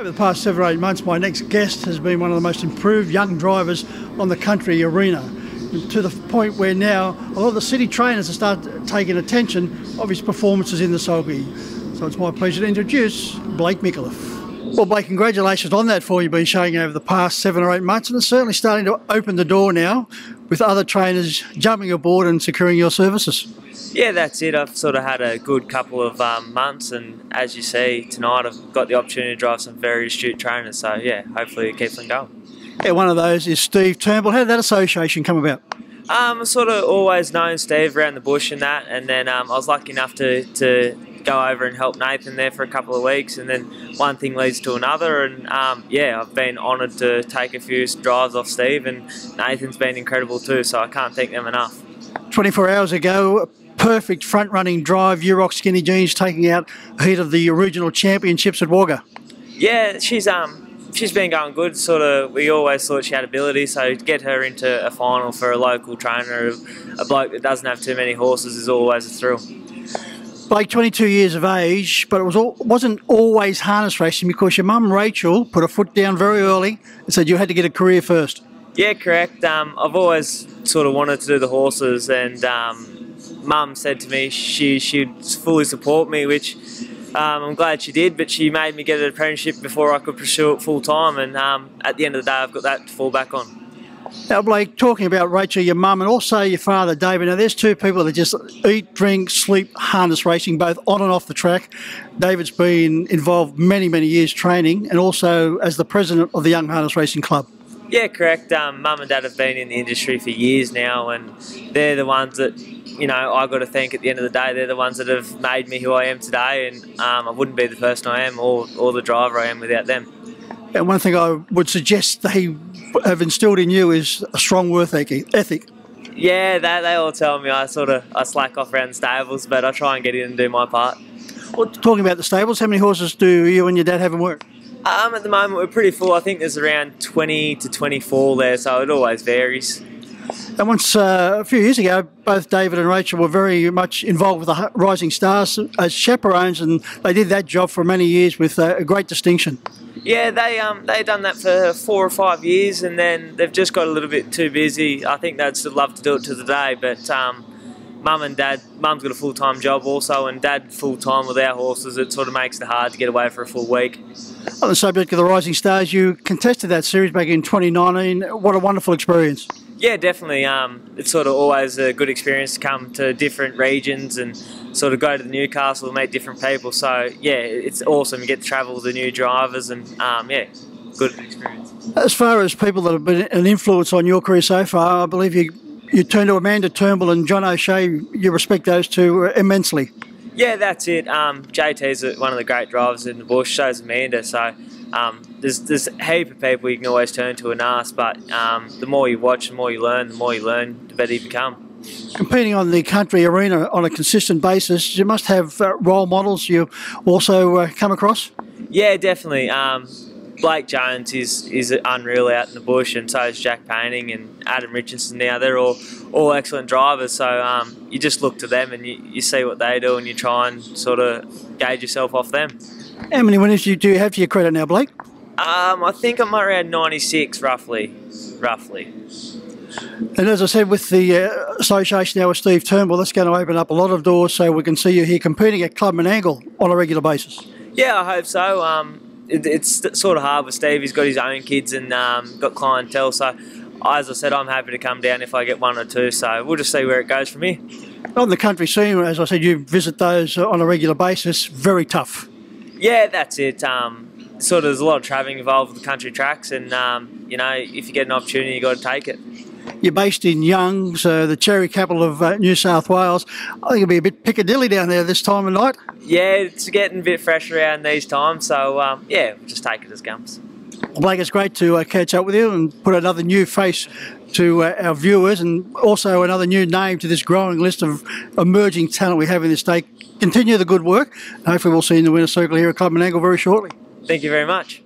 Over the past 7 or 8 months, my next guest has been one of the most improved young drivers on the country arena, to the point where now a lot of the city trainers have started taking attention of his performances in the sulky. So it's my pleasure to introduce Blake Micallet. Well, Blake, congratulations on that form you've been showing over the past 7 or 8 months, and it's certainly starting to open the door now with other trainers jumping aboard and securing your services. Yeah, that's it. I've sort of had a good couple of months, and as you see tonight, I've got the opportunity to drive some very astute trainers. So yeah, hopefully it keeps on going. Yeah, one of those is Steve Turnbull. How did that association come about? I sort of always known Steve around the bush and that, and then I was lucky enough to go over and help Nathan there for a couple of weeks, and then one thing leads to another, and yeah, I've been honoured to take a few drives off Steve, and Nathan's been incredible too, so I can't thank them enough. 24 hours ago, perfect front-running drive, Urock Skinny Jeans taking out the heat of the regional championships at Wagga. Yeah, she's been going good. Sort of, we always thought she had ability, so to get her into a final for a local trainer, a bloke that doesn't have too many horses, is always a thrill. Blake, 22 years of age, but it wasn't always harness racing, because your mum Rachel put her foot down very early and said you had to get a career first. Yeah, correct. I've always sort of wanted to do the horses, and Mum said to me she'd fully support me, which I'm glad she did, but she made me get an apprenticeship before I could pursue it full time, and at the end of the day I've got that to fall back on. Now Blake, talking about Rachel, your mum, and also your father David, now there's two people that just eat, drink, sleep harness racing, both on and off the track. David's been involved many years training, and also as the president of the Young Harness Racing Club. Yeah, correct. Mum and Dad have been in the industry for years now, and they're the ones that, you know, I got to thank at the end of the day. They're the ones that have made me who I am today, and I wouldn't be the person I am or the driver I am without them. And one thing I would suggest they have instilled in you is a strong work ethic. Yeah, they all tell me I slack off around the stables, but I try and get in and do my part. Well, talking about the stables, how many horses do you and your dad have in work? At the moment we're pretty full. I think there's around 20 to 24 there, so it always varies. And once, a few years ago, both David and Rachel were very much involved with the Rising Stars as chaperones, and they did that job for many years with a great distinction. Yeah, they done that for 4 or 5 years, and then they've just got a little bit too busy. I think they'd still love to do it to the day, but Mum and Dad, Mum's got a full-time job also, and Dad full-time with our horses. It sort of makes it hard to get away for a full week. On the subject of the Rising Stars, you contested that series back in 2019. What a wonderful experience. Yeah, definitely. It's sort of always a good experience to come to different regions and sort of go to the Newcastle and meet different people. So yeah, it's awesome. You get to travel with the new drivers, and yeah, good experience. As far as people that have been an influence on your career so far, I believe you turned to Amanda Turnbull and John O'Shea. You respect those two immensely. Yeah, that's it. JT's one of the great drivers in the bush, so's Amanda. So there's a heap of people you can always turn to and ask, but the more you watch, the more you learn, the better you become. Competing on the country arena on a consistent basis, you must have role models you also come across? Yeah, definitely. Blake Jones is unreal out in the bush, and so is Jack Painting and Adam Richardson now. They're all excellent drivers, so you just look to them and you see what they do, and you try and sort of gauge yourself off them. How many winners do you have to your credit now, Blake? I think I'm around 96, roughly. And as I said, with the association now with Steve Turnbull, that's going to open up a lot of doors, so we can see you here competing at Club and Angle on a regular basis. Yeah, I hope so. It's sort of hard with Steve. He's got his own kids and got clientele, so as I said, I'm happy to come down if I get 1 or 2, so we'll just see where it goes from here. On the country scene, as I said, you visit those on a regular basis. Very tough. Yeah, that's it. Sort of there's a lot of travelling involved with the country tracks, and you know, if you get an opportunity, you've got to take it. You're based in Young, so the cherry capital of New South Wales. I think it'll be a bit Piccadilly down there this time of night. Yeah, it's getting a bit fresh around these times, so yeah, we'll just take it as comes. Well, Blake, it's great to catch up with you and put another new face to our viewers, and also another new name to this growing list of emerging talent we have in this state. Continue the good work. Hopefully we'll see you in the winner's circle here at Club and Angle very shortly. Thank you very much.